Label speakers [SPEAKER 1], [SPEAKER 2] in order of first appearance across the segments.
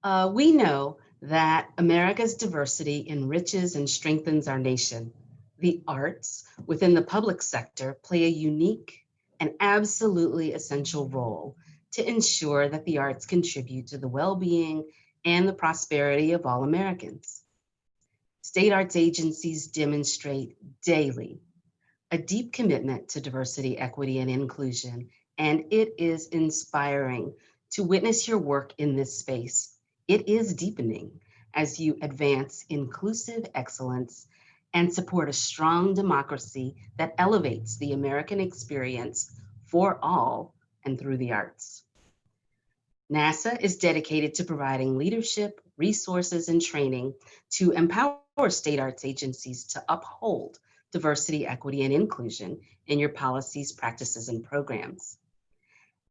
[SPEAKER 1] We know that America's diversity enriches and strengthens our nation. The arts within the public sector play a unique and absolutely essential role to ensure that the arts contribute to the well-being and the prosperity of all Americans. State arts agencies demonstrate daily a deep commitment to diversity, equity, and inclusion, and it is inspiring to witness your work in this space. It is deepening as you advance inclusive excellence and support a strong democracy that elevates the American experience for all and through the arts. NASA is dedicated to providing leadership, resources, and training to empower state arts agencies to uphold diversity, equity, and inclusion in your policies, practices, and programs.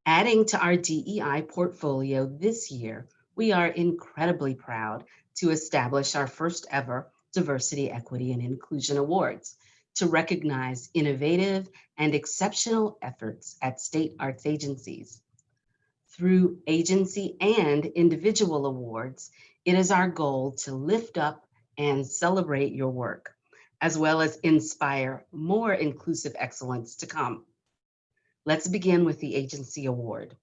[SPEAKER 1] Adding to our DEI portfolio this year, we are incredibly proud to establish our first ever Diversity, Equity, and Inclusion Awards to recognize innovative and exceptional efforts at state arts agencies. Through agency and individual awards, it is our goal to lift up and celebrate your work, as well as inspire more inclusive excellence to come. Let's begin with the Agency Award.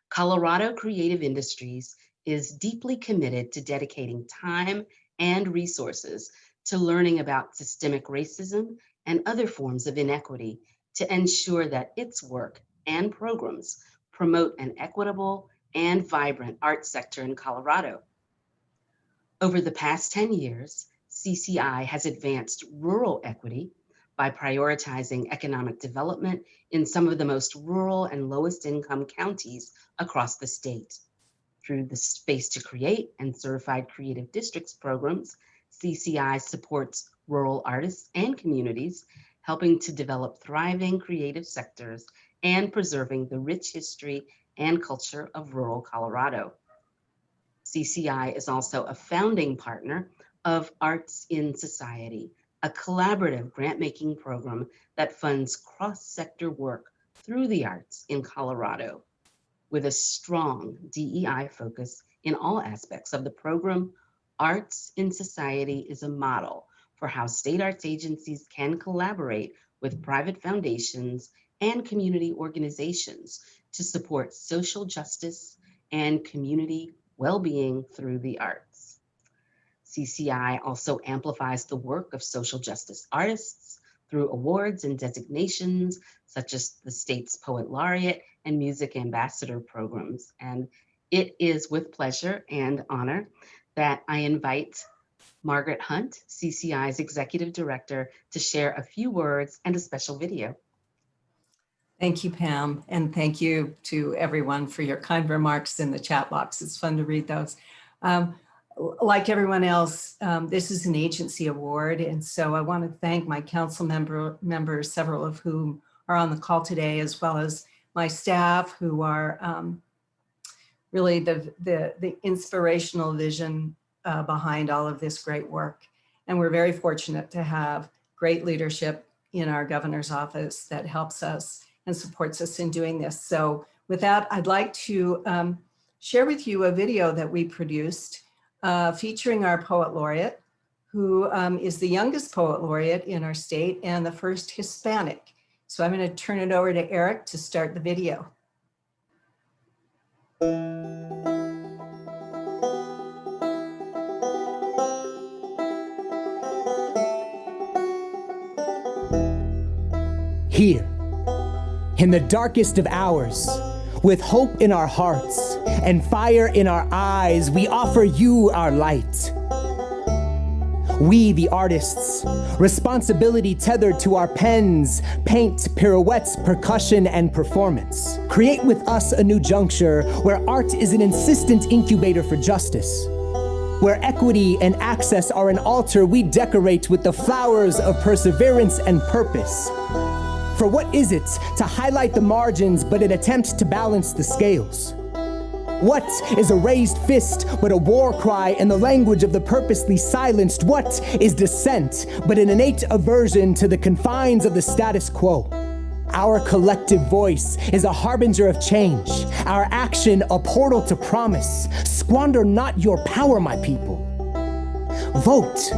[SPEAKER 1] Colorado Creative Industries is deeply committed to dedicating time and resources to learning about systemic racism and other forms of inequity to ensure that its work and programs promote an equitable and vibrant arts sector in Colorado. Over the past 10 years, CCI has advanced rural equity by prioritizing economic development in some of the most rural and lowest income counties across the state. Through the Space to Create and Certified Creative Districts programs, CCI supports rural artists and communities, helping to develop thriving creative sectors and preserving the rich history and culture of rural Colorado. CCI is also a founding partner of Arts in Society, a collaborative grant-making program that funds cross-sector work through the arts in Colorado. With a strong DEI focus in all aspects of the program, Arts in Society is a model for how state arts agencies can collaborate with private foundations and community organizations to support social justice and community well-being through the arts. CCI also amplifies the work of social justice artists through awards and designations, such as the state's Poet Laureate and Music Ambassador programs. And it is with pleasure and honor that I invite Margaret Hunt, CCI's Executive Director, to share a few words and a special video.
[SPEAKER 2] Thank you, Pam, and thank you to everyone for your kind remarks in the chat box. It's fun to read those. Like everyone else, this is an agency award, and so I want to thank my council members, several of whom are on the call today, as well as my staff, who are really the inspirational vision behind all of this great work. And we're very fortunate to have great leadership in our governor's office that helps us and supports us in doing this. So with that, I'd like to share with you a video that we produced featuring our Poet Laureate, who is the youngest Poet Laureate in our state and the first Hispanic. So I'm going to turn it over to Eric to start the video.
[SPEAKER 3] Here, in the darkest of hours, with hope in our hearts and fire in our eyes, we offer you our light. We, the artists, responsibility tethered to our pens, paint, pirouettes, percussion, and performance. Create with us a new juncture where art is an insistent incubator for justice. Where equity and access are an altar we decorate with the flowers of perseverance and purpose. For what is it to highlight the margins but an attempt to balance the scales? What is a raised fist but a war cry in the language of the purposely silenced? What is dissent but an innate aversion to the confines of the status quo? Our collective voice is a harbinger of change, our action a portal to promise. Squander not your power, my people. Vote.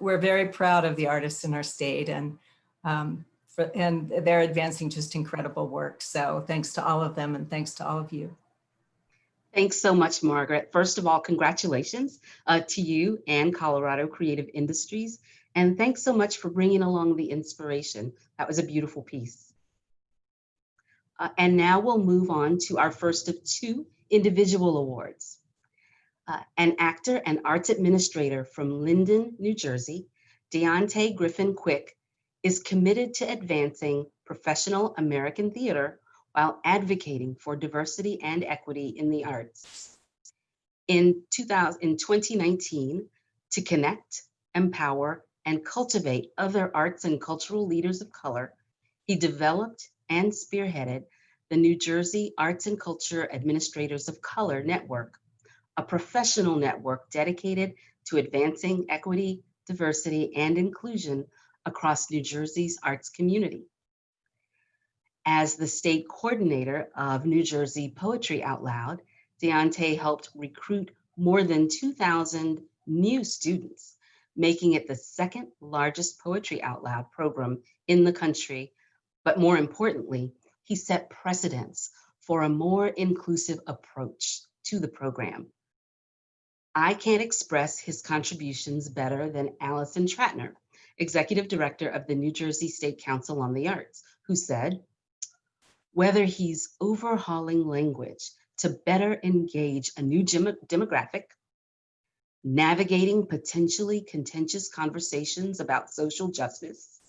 [SPEAKER 2] We're very proud of the artists in our state, and they're advancing just incredible work. So thanks to all of them, and thanks to all of you.
[SPEAKER 1] Thanks so much, Margaret. First of all, congratulations to you and Colorado Creative Industries. And thanks so much for bringing along the inspiration. That was a beautiful piece. And now we'll move on to our first of two individual awards. An actor and arts administrator from Linden, New Jersey, Deontay Griffin Quick, is committed to advancing professional American theater while advocating for diversity and equity in the arts. In 2019, to connect, empower, and cultivate other arts and cultural leaders of color, he developed and spearheaded the New Jersey Arts and Culture Administrators of Color Network, a professional network dedicated to advancing equity, diversity, and inclusion across New Jersey's arts community. As the state coordinator of New Jersey Poetry Out Loud, Deontay helped recruit more than 2,000 new students, making it the second largest Poetry Out Loud program in the country. But more importantly, he set precedents for a more inclusive approach to the program. I can't express his contributions better than Allison Tratner, Executive Director of the New Jersey State Council on the Arts, who said, whether he's overhauling language to better engage a new demographic, navigating potentially contentious conversations about social justice,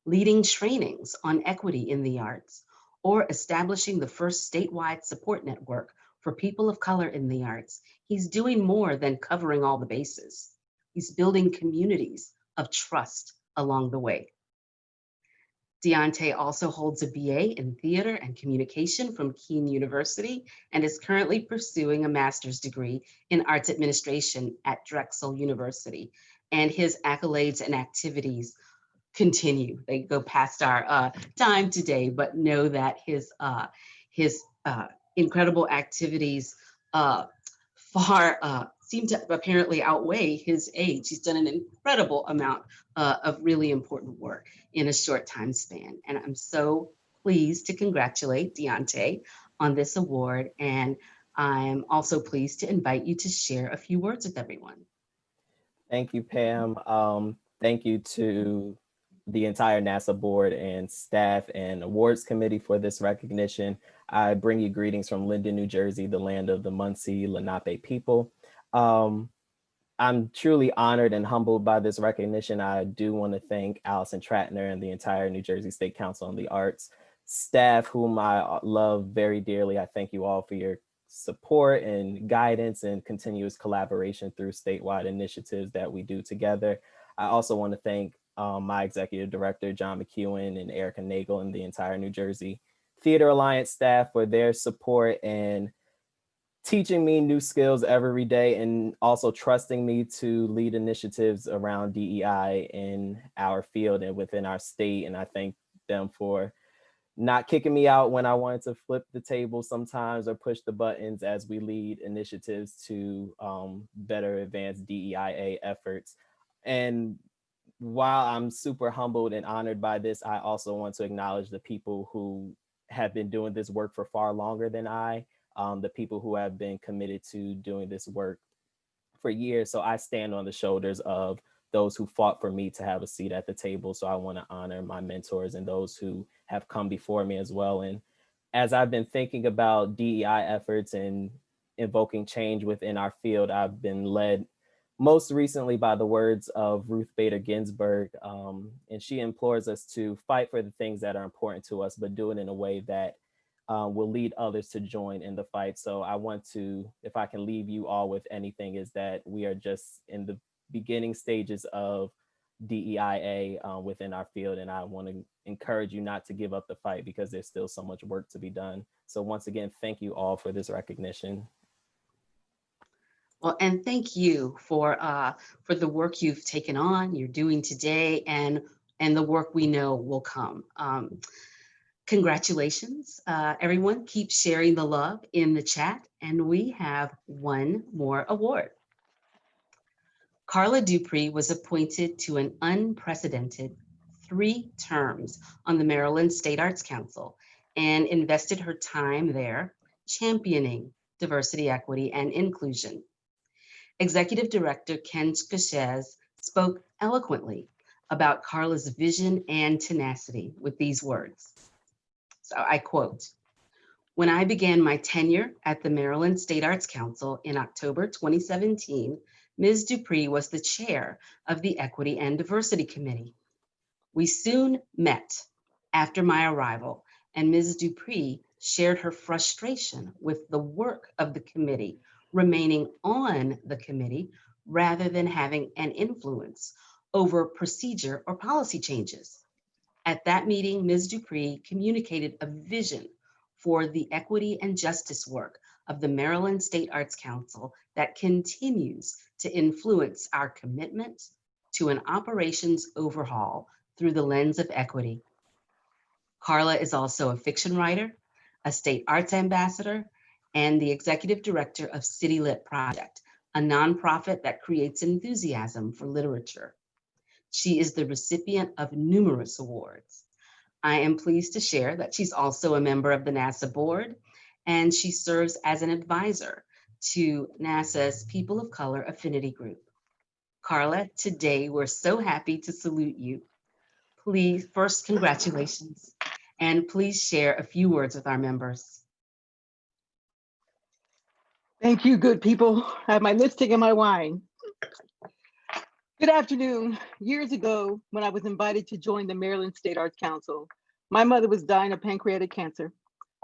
[SPEAKER 1] leading trainings on equity in the arts, or establishing the first statewide support network for people of color in the arts, he's doing more than covering all the bases. He's building communities of trust along the way. Deontay also holds a BA in theater and communication from Kean University and is currently pursuing a master's degree in arts administration at Drexel University. And his accolades and activities continue. They go past our time today, but know that his incredible activities far seem to apparently outweigh his age. He's done an incredible amount of really important work in a short time span. And I'm so pleased to congratulate Deontay on this award. And I'm also pleased to invite you to share a few words with everyone.
[SPEAKER 4] Thank you, Pam. Thank you to the entire NASA board and staff and awards committee for this recognition. I bring you greetings from Linden, New Jersey, the land of the Muncie Lenape people. I'm truly honored and humbled by this recognition. I do want to thank Allison Tratner and the entire New Jersey State Council on the Arts staff, whom I love very dearly. I thank you all for your support and guidance and continuous collaboration through statewide initiatives that we do together. I also want to thank my executive director, John McEwen, and Erica Nagel, and the entire New Jersey Theater Alliance staff for their support and teaching me new skills every day, and also trusting me to lead initiatives around DEI in our field and within our state. And I thank them for not kicking me out when I wanted to flip the table sometimes or push the buttons as we lead initiatives to better advance DEIA efforts. And while I'm super humbled and honored by this, I also want to acknowledge the people who have been doing this work for far longer than I, the people who have been committed to doing this work for years. So I stand on the shoulders of those who fought for me to have a seat at the table. So I want to honor my mentors and those who have come before me as well. And as I've been thinking about DEI efforts and invoking change within our field, I've been led most recently by the words of Ruth Bader Ginsburg. And she implores us to fight for the things that are important to us, but do it in a way that will lead others to join in the fight. So I want to, if I can leave you all with anything, is that we are just in the beginning stages of DEIA within our field. And I want to encourage you not to give up the fight, because there's still so much work to be done. So once again, thank you all for this recognition.
[SPEAKER 1] Well, and thank you for the work you've taken on, you're doing today, and the work we know will come. Congratulations, everyone. Keep sharing the love in the chat, and we have one more award. Carla Dupree was appointed to an unprecedented 3 terms on the Maryland State Arts Council and invested her time there championing diversity, equity, and inclusion. Executive Director Ken Skashez spoke eloquently about Carla's vision and tenacity with these words. So I quote, "When I began my tenure at the Maryland State Arts Council in October 2017, Ms. Dupree was the chair of the Equity and Diversity Committee. We soon met after my arrival, and Ms. Dupree shared her frustration with the work of the committee remaining on the committee rather than having an influence over procedure or policy changes. At that meeting, Ms. Dupree communicated a vision for the equity and justice work of the Maryland State Arts Council that continues to influence our commitment to an operations overhaul through the lens of equity. Carla is also a fiction writer, a state arts ambassador, and the executive director of City Lit Project, a nonprofit that creates enthusiasm for literature. She is the recipient of numerous awards. I am pleased to share that she's also a member of the NASA board, and she serves as an advisor to NASA's People of Color Affinity Group. Carla, today we're so happy to salute you. Please, first, congratulations, and please share a few words with our members.
[SPEAKER 5] Thank you, good people. I have my lipstick and my wine. Good afternoon. Years ago, when I was invited to join the Maryland State Arts Council, my mother was dying of pancreatic cancer.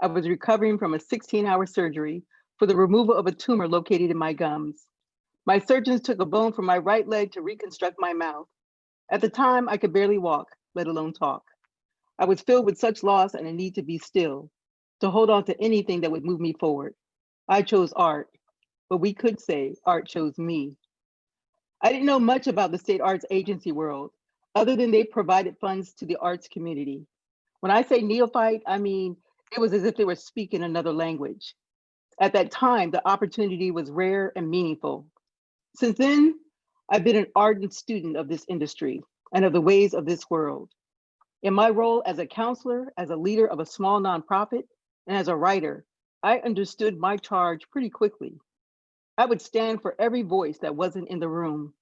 [SPEAKER 5] I was recovering from a 16-hour surgery for the removal of a tumor located in my gums. My surgeons took a bone from my right leg to reconstruct my mouth. At the time, I could barely walk, let alone talk. I was filled with such loss and a need to be still, to hold on to anything that would move me forward. I chose art, but we could say art chose me. I didn't know much about the state arts agency world, other than they provided funds to the arts community. When I say neophyte, I mean, it was as if they were speaking another language. At that time, the opportunity was rare and meaningful. Since then, I've been an ardent student of this industry and of the ways of this world. In my role as a counselor, as a leader of a small nonprofit, and as a writer, I understood my charge pretty quickly. I would stand for every voice that wasn't in the room,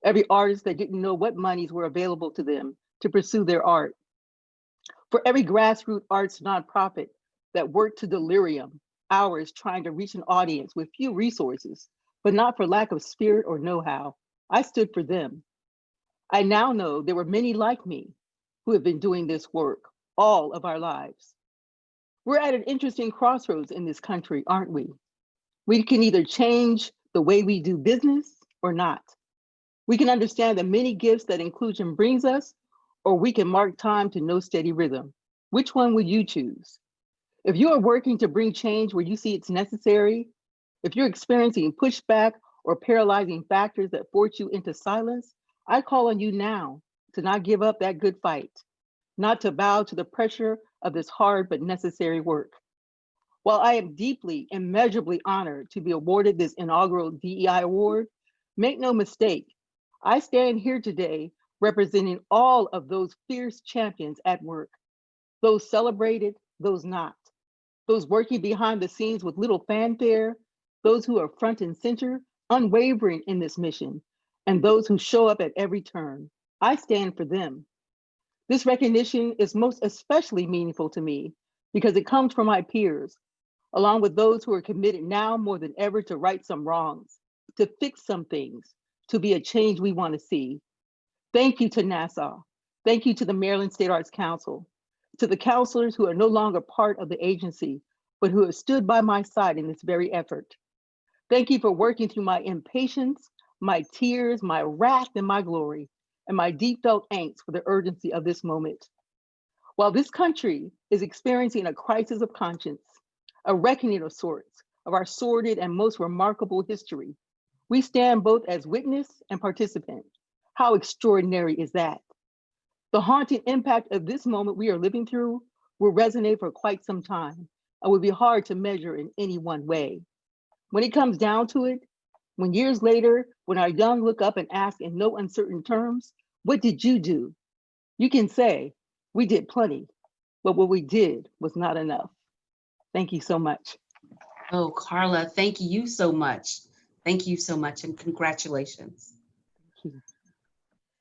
[SPEAKER 5] every artist that didn't know what monies were available to them to pursue their art, for every grassroots arts nonprofit that worked to delirium, hours trying to reach an audience with few resources, but not for lack of spirit or know-how. I stood for them. I now know there were many like me who have been doing this work all of our lives. We're at an interesting crossroads in this country, aren't we? We can either change the way we do business or not. We can understand the many gifts that inclusion brings us, or we can mark time to no steady rhythm. Which one would you choose? If you are working to bring change where you see it's necessary, if you're experiencing pushback or paralyzing factors that force you into silence, I call on you now to not give up that good fight, not to bow to the pressure of this hard but necessary work. While I am deeply, immeasurably honored to be awarded this inaugural DEI Award, make no mistake, I stand here today representing all of those fierce champions at work, those celebrated, those not, those working behind the scenes with little fanfare, those who are front and center, unwavering in this mission, and those who show up at every turn. I stand for them. This recognition is most especially meaningful to me because it comes from my peers, along with those who are committed now more than ever to right some wrongs, to fix some things, to be a change we want to see. Thank you to NASA. Thank you to the Maryland State Arts Council, to the counselors who are no longer part of the agency, but who have stood by my side in this very effort. Thank you for working through my impatience, my tears, my wrath, and my glory, and my deep felt angst for the urgency of this moment. While this country is experiencing a crisis of conscience, a reckoning of sorts of our sordid and most remarkable history, we stand both as witness and participant. How extraordinary is that? The haunting impact of this moment we are living through will resonate for quite some time and will be hard to measure in any one way. When it comes down to it, when years later, when our young look up and ask in no uncertain terms, what did you do? You can say, we did plenty, but what we did was not enough. Thank you so much.
[SPEAKER 1] Oh, Carla, thank you so much. Thank you so much, and congratulations.
[SPEAKER 5] Thank you.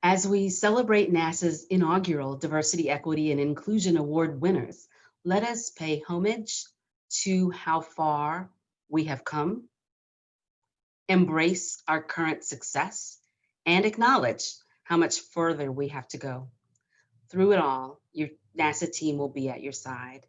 [SPEAKER 1] As we celebrate NASA's inaugural Diversity, Equity, and Inclusion Award winners, let us pay homage to how far we have come, embrace our current success, and acknowledge how much further we have to go. Through it all, your NASA team will be at your side.